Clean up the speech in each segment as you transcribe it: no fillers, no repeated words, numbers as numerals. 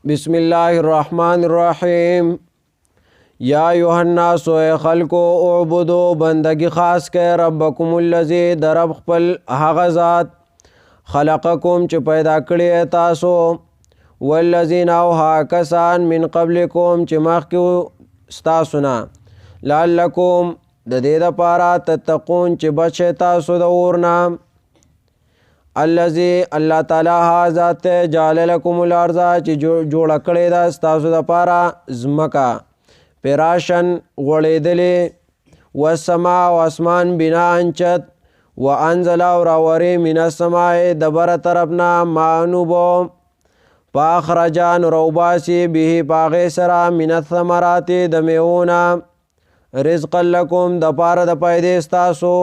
بسم الله الرحمن الرحیم. یا ایها الناس و خلقو اعبدو بندگی خاص که ربکم الذی در رب خپل هغه ذات خلقکم چې پیدا کړی تاسو والذین او ها کسان من قبلکم چې مخکې ستاسو نه لعلکم د دې دپاره تتقون چې بچ تاسو د اور نه. الذي الله تعالی ها ذات جعل لكم الارض چې جوړ کړی دا ستاسو د پاره زمکا پراشن غړېدلې والسما او اسمان بنا انچت وانزل او راوري من السماء دبر طرفنا مانوبو فاخرجان روباسي به باغ سرا من الثمرات د میونا رزق لكم د پاره د پیدې ستاسو.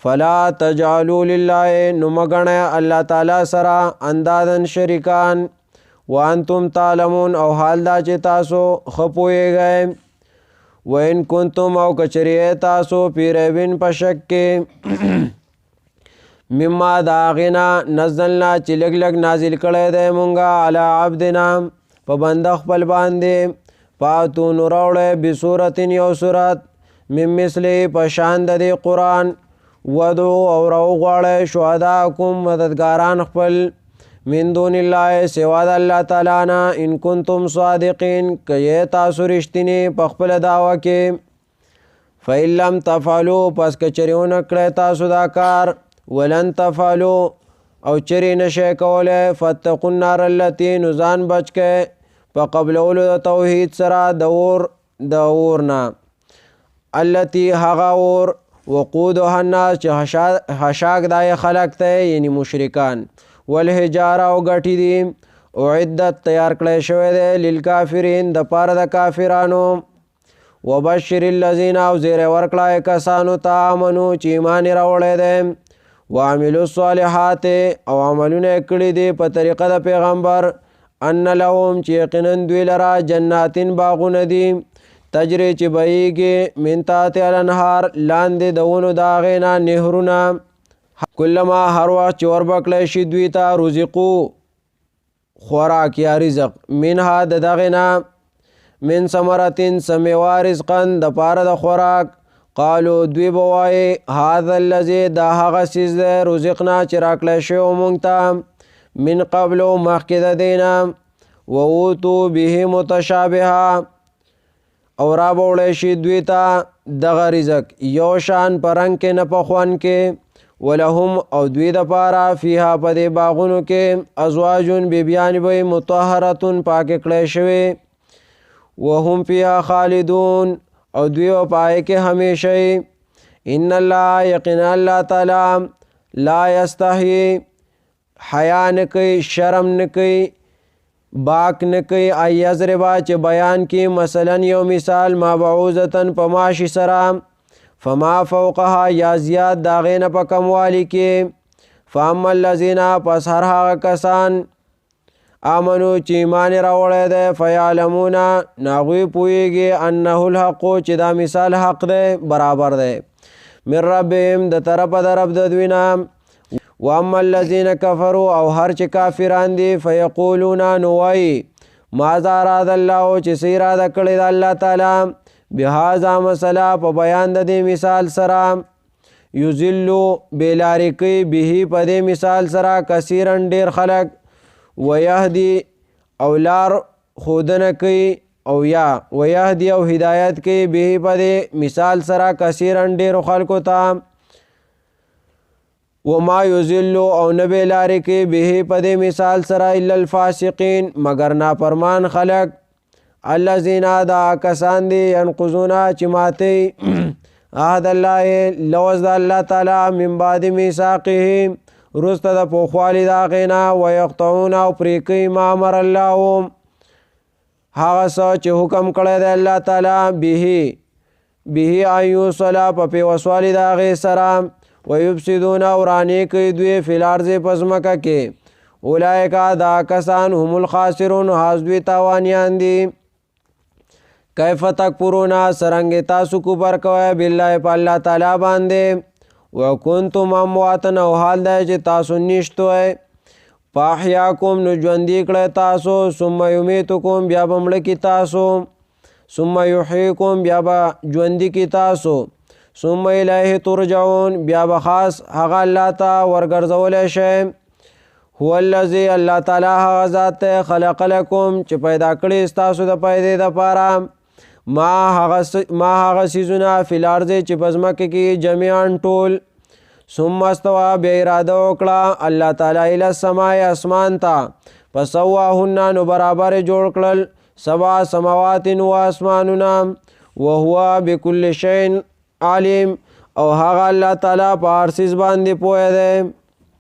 فلا تجعلوا لله نمگن اللہ تعالی سرا اندادن شریکان وانتم تعلمون او حال دا چه تاسو خپوئے گئے وین کنتم او کچریے تاسو پی ریبین پشک کے مما داغنا نزلنا چی لگ لگ نازل کڑے دے منگا علی عبدنا پا بندخ پل باندے پاتو نروڑے بصورتن یو صورت من مثلی پشاند دے قرآن ودو او رو غواړی شهداکم مددگاران خپل من دون الله سوا د الله تعالی نه ان کنتم صادقین که تاسو رښتینی په خپل دعوه کې فإن لم تفعلوا پس که چرې ونه کړی تاسو دا کار ولن تفعلوا او چرې نشئ کولی فاتقوا النار التي نو ځان بچ کئ په قبلولو د توحید سره د اور نه التي هغه اور وقودها الناس چې حشاک دای خلق ته یعنی مشرکان والحجاره او غټی دي اعدت تیار کړی شوی دی للکافرین د پاره د کافرانو وبشر الذین او زیر ورکړای کسانو ته امنو چې ایمان راوړی دی وعملوا الصالحات او عملونه کړي دي په طریقه د پیغمبر ان لهم چې یقینا دوی لرا جناتین باغونه دي تجری چې بهیږي من تحت الانهار لاندې د ونو د هغې نه نهرونه کلما هر وخت چې وربکلی شي دوی ته رزقو خوراک یا رزق منها د دغې نه من ثمرتین څه میوه رزقا د پاره د خوراک قالو دوی به وایي هذا الذي دا هغه څیز دی رزقنا چې راکړی شوی موږ ته من قبلو مخکې د دې نه ووتو به متشابهه او را بوړی شي دوی ته دغه رزق یو شان په رنګ کې نه په خوند کې ولهم او دوی دپاره فیها په دې باغونو کې ازواجون بیبیانې به مطهرتون پاکې کړی شوې وهم فیها خالدون او دوی به په هغې کې همیشه ان الله یقینا الله تعالی لا یستحیي حیا نه کوي شرم نه کوي باک نکی ایضربا چې بیان کی مثلا یو مثال ما بعوزتن په ماشی سره فما فوقها یا زیاد داغین په کموالی کې فاما الذین پس هر هغه کسان آمنو چې ایمان راوړی دی فیعلمون ناغوی پوهیږي انه الحق چې دا مثال حق دی برابر دی من ربهم د طرفه د رب د دوی نه واما الذين كفروا او هر چې کافران دي فیقولون نوای ماذا اراد الله چې څه اراده کړې ده الله تعالی بهذا مثلا په بیان د دې مثال سره یذلو بلارې کوي به په دې مثال سره کثیرا ډېر خلک ویهدي او لار ښودنه کوي او یا ویهدي او هدایت کوي به په دې مثال سره کثیرا ډېرو خلکو ته وما یذلو او نبی لارې کې به په دې مثال سره الا الفاسقین مگر نافرمان خلق الذین دا کسان دي ينقضون چې ماتي عهد الله لوز د الله تعالی من بعد میثاقه رسته د پوخوالي د هغې نه ویقطعون او پرې کوي ما امر الله هغه څه چې حکم کړی دی الله تعالی به ان یوصل په پیوسوالي د هغې سره ویفسدون ورانی کوي دوی فی الارض پس مکه کې اولئک دا کسان هم الخاسرون حاز دوی تاوانیان دي کیف تکفرون سرنګ تاسو کفر کوئ بالله په الله تعالی باندې وکنتم امواتا او حال دی چې تاسو نشتوئ فاحیاکم نو ژوندي کړی تاسو ثم یمیتکم بیا به مړه کي تاسو ثم یحییکم بیا به ژوندي کي تاسو ثم الیه ترجعون بیا به خاص هغه الله ته ورګرځولی شئ هو الذی الله تعالی هغه ذات دی خلق لکم چې پیدا کړي ستاسو د پیدې دپاره ما هغه څیزونه فی الارض چې په ځمکه کې جمیعا ټول ثم استوى بیا اراده وکړه الله تعالی الی السماء اسمان ته فسواهن نو برابر جوړ کړل 7 سماوات و اسمانونه وهو بكل شیء علیم او هغه الله تعالی په هر څیز باندې پوهه دی